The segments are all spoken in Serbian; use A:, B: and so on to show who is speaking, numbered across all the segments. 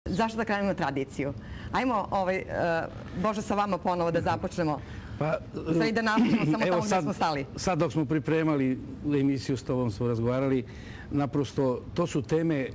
A: Zašto da krenemo tradiciju? Ajmo, Bože, sa vama ponovo da započnemo. Sve i da nastavimo samo tamo gdje smo stali.
B: Sad dok smo pripremali emisiju, s tobom smo razgovarali, naprosto to su teme,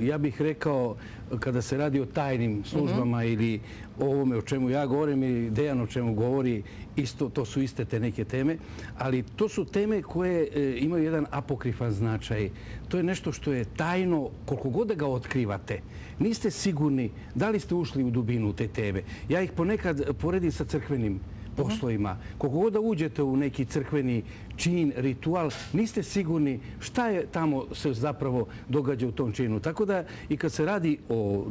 B: ja bih rekao, kada se radi o tajnim službama ili o ovome o čemu ja govorim ili Dejan o čemu govori, isto, to su iste te neke teme, ali to su teme koje imaju jedan apokrifan značaj. To je nešto što je tajno, koliko god da ga otkrivate. Niste sigurni da li ste ušli u dubinu te teme. Ja ih ponekad poredim sa crkvenim poslovima. Koliko god da uđete u neki crkveni čin, ritual, niste sigurni šta je tamo se zapravo događa u tom činu. Tako da i kad se radi o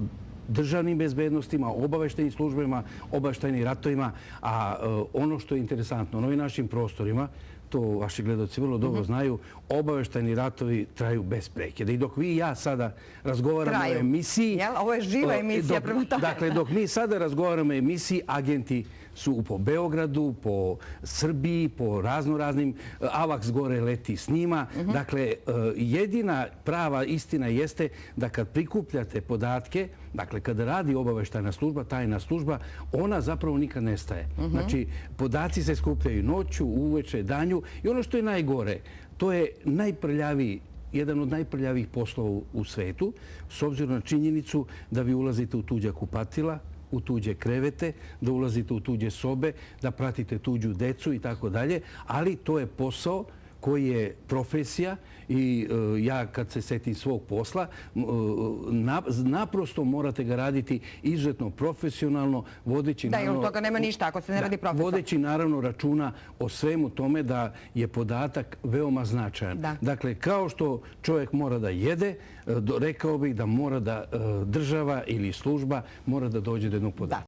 B: državnim bezbednostima, obaveštajnim službama, obaveštajnim ratovima, a ono što je interesantno, na ovim našim prostorima, to vaši gledaoci vrlo dobro znaju, obaveštajni ratovi traju bez prekida. I dok vi i ja sada razgovaramo o emisiji...
A: Ovo je živa emisija prema tome.
B: Dakle, dok mi sada razgovaramo o emisiji, agenti su po Beogradu, po Srbiji, po raznoraznim... Avaks gore leti s njima. Dakle, jedina prava istina jeste da kad prikupljate podatke, dakle, kada radi obaveštajna služba, tajna služba, ona zapravo nikad nestaje. Znači, podaci se skupljaju noću, uveče, danju i ono što je najgore, to je najprljaviji, jedan od najprljavijih poslova u svetu, s obzirom na činjenicu da vi ulazite u tuđa kupatila, u tuđe krevete, da ulazite u tuđe sobe, da pratite tuđu decu i tako dalje, ali to je posao koji je profesija i ja kad se setim svog posla, naprosto morate ga raditi izuzetno profesionalno, vodeći
A: naravno... Da, i od toga nema ništa ako se ne radi profesor.
B: Vodeći naravno računa o svemu tome da je podatak veoma značajan. Dakle, kao što čovjek mora da jede, rekao bih da mora da država ili služba mora da dođe do jednog podatka.